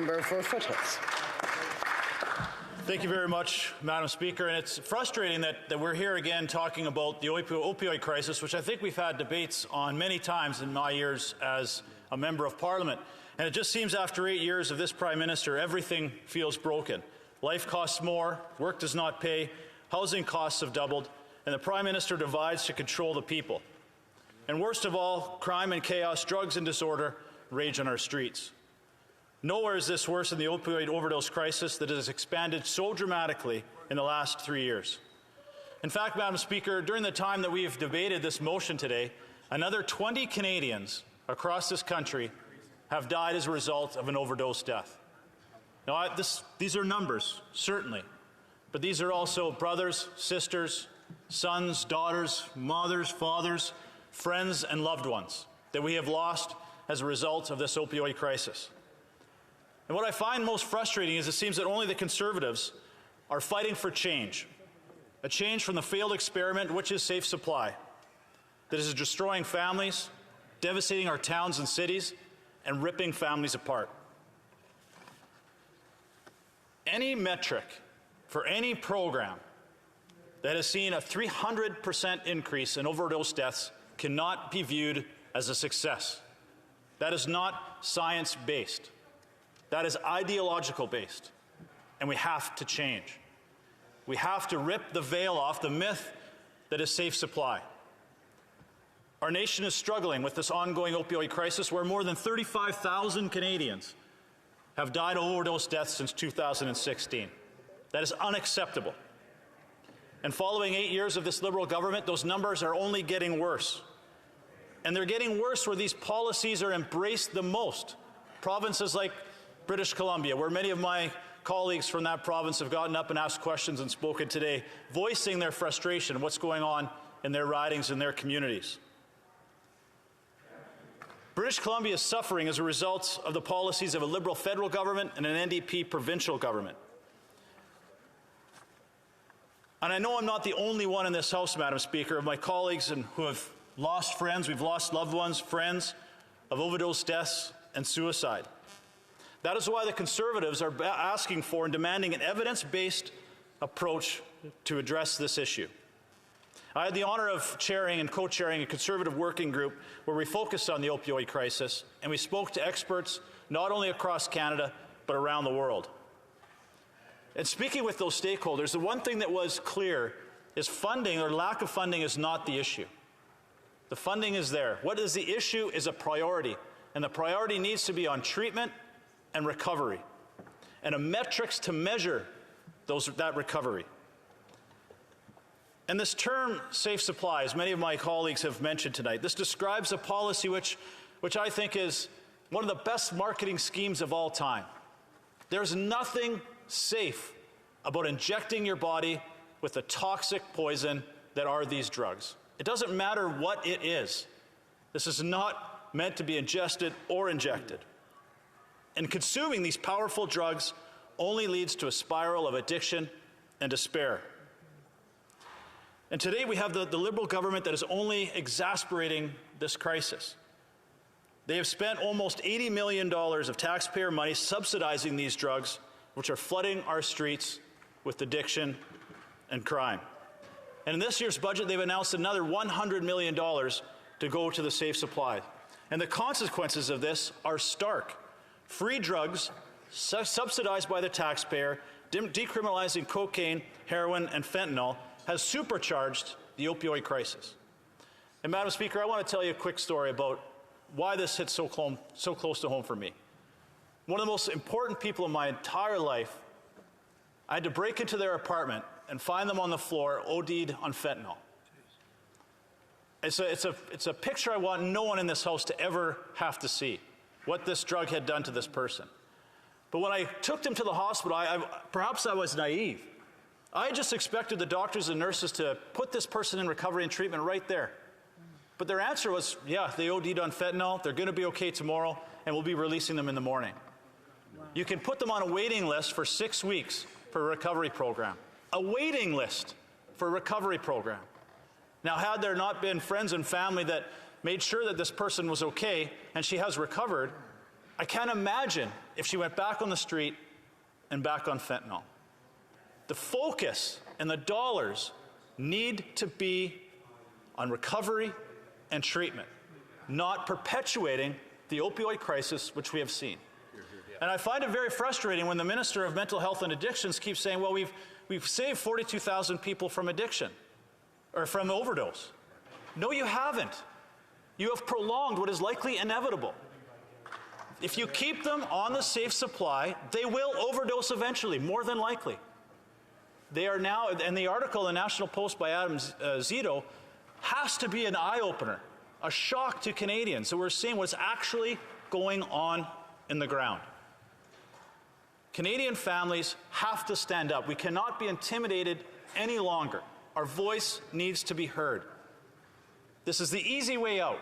member for Foothills. Thank you very much, Madam Speaker. And it's frustrating that we're here again talking about the opioid crisis, which I think we've had debates on many times in my years as a member of Parliament. And it just seems after 8 years of this Prime Minister, everything feels broken. Life costs more, work does not pay, housing costs have doubled, and the Prime Minister divides to control the people. And worst of all, crime and chaos, drugs and disorder rage on our streets. Nowhere is this worse than the opioid overdose crisis that has expanded so dramatically in the last 3 years. In fact, Madam Speaker, during the time that we have debated this motion today, another 20 Canadians across this country have died as a result of an overdose death. Now, these are numbers, certainly, but these are also brothers, sisters, sons, daughters, mothers, fathers, friends, and loved ones that we have lost as a result of this opioid crisis. And what I find most frustrating is it seems that only the Conservatives are fighting for change, a change from the failed experiment, which is safe supply, that is destroying families, devastating our towns and cities, and ripping families apart. Any metric for any program that has seen a 300% increase in overdose deaths cannot be viewed as a success. That is not science-based. That is ideological-based, and we have to change. We have to rip the veil off the myth that is safe supply. Our nation is struggling with this ongoing opioid crisis where more than 35,000 Canadians have died of overdose deaths since 2016. That is unacceptable. And following 8 years of this Liberal government, those numbers are only getting worse. And they're getting worse where these policies are embraced the most. Provinces like British Columbia, where many of my colleagues from that province have gotten up and asked questions and spoken today, voicing their frustration of what's going on in their ridings and their communities. British Columbia is suffering as a result of the policies of a Liberal federal government and an NDP provincial government. And I know I'm not the only one in this House, Madam Speaker, of my colleagues who have lost friends, we've lost loved ones, friends, of overdose deaths and suicide. That is why the Conservatives are asking for and demanding an evidence-based approach to address this issue. I had the honour of chairing and co-chairing a Conservative working group where we focused on the opioid crisis, and we spoke to experts not only across Canada, but around the world. And speaking with those stakeholders, the one thing that was clear is funding or lack of funding is not the issue. The funding is there. What is the issue is a priority, and the priority needs to be on treatment and recovery, and a metrics to measure that recovery. And this term, safe supply, as many of my colleagues have mentioned tonight, this describes a policy which I think is one of the best marketing schemes of all time. There's nothing safe about injecting your body with the toxic poison that are these drugs. It doesn't matter what it is. This is not meant to be ingested or injected. And consuming these powerful drugs only leads to a spiral of addiction and despair. And today we have the Liberal government that is only exacerbating this crisis. They have spent almost $80 million of taxpayer money subsidizing these drugs, which are flooding our streets with addiction and crime. And in this year's budget, they've announced another $100 million to go to the safe supply. And the consequences of this are stark. Free drugs, subsidized by the taxpayer, decriminalizing cocaine, heroin, and fentanyl, has supercharged the opioid crisis. And Madam Speaker, I want to tell you a quick story about why this hits so close to home for me. One of the most important people in my entire life, I had to break into their apartment and find them on the floor, OD'd on fentanyl. It's a picture I want no one in this House to ever have to see, what this drug had done to this person. But when I took them to the hospital, perhaps I was naive. I just expected the doctors and nurses to put this person in recovery and treatment right there. But their answer was, yeah, they OD'd on fentanyl, they're going to be okay tomorrow, and we'll be releasing them in the morning. Wow. You can put them on a waiting list for 6 weeks for a recovery program. A waiting list for a recovery program. Now, had there not been friends and family that made sure that this person was okay and she has recovered, I can't imagine if she went back on the street and back on fentanyl. The focus and the dollars need to be on recovery and treatment, not perpetuating the opioid crisis which we have seen. And I find it very frustrating when the Minister of Mental Health and Addictions keeps saying, well, we've saved 42,000 people from addiction or from overdose. No, you haven't. You have prolonged what is likely inevitable. If you keep them on the safe supply, they will overdose eventually, more than likely. They are now, and the article in the National Post by Adam Zito has to be an eye-opener, a shock to Canadians. So we're seeing what's actually going on in the ground. Canadian families have to stand up. We cannot be intimidated any longer. Our voice needs to be heard. This is the easy way out,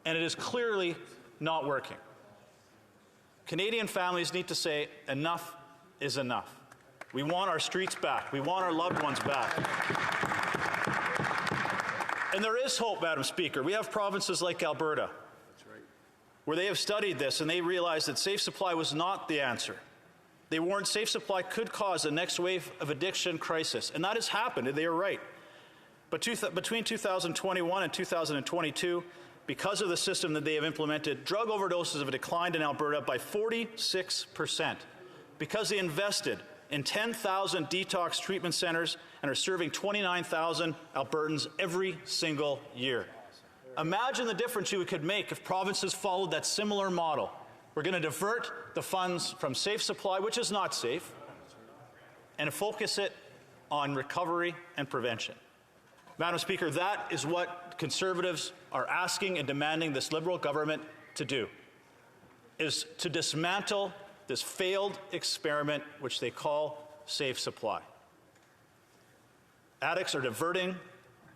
and it is clearly not working. Canadian families need to say, enough is enough. We want our streets back. We want our loved ones back. And there is hope, Madam Speaker. We have provinces like Alberta, where they have studied this and they realized that safe supply was not the answer. They warned safe supply could cause the next wave of addiction crisis, and that has happened, and they are right. But between 2021 and 2022, because of the system that they have implemented, drug overdoses have declined in Alberta by 46%, because they invested in 10,000 detox treatment centres and are serving 29,000 Albertans every single year. Imagine the difference you could make if provinces followed that similar model. We're going to divert the funds from safe supply, which is not safe, and focus it on recovery and prevention. Madam Speaker, that is what Conservatives are asking and demanding this Liberal government to do, is to dismantle this failed experiment which they call safe supply. Addicts are diverting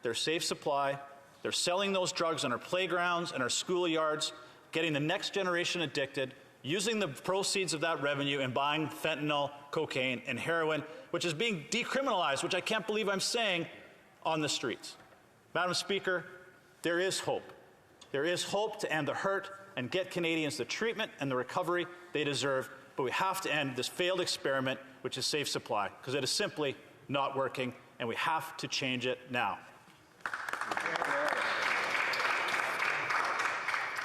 their safe supply. They're selling those drugs on our playgrounds and our schoolyards, getting the next generation addicted, using the proceeds of that revenue and buying fentanyl, cocaine, and heroin, which is being decriminalized, which I can't believe I'm saying, on the streets. Madam Speaker, there is hope. There is hope to end the hurt and get Canadians the treatment and the recovery they deserve, but we have to end this failed experiment, which is safe supply, because it is simply not working, and we have to change it now.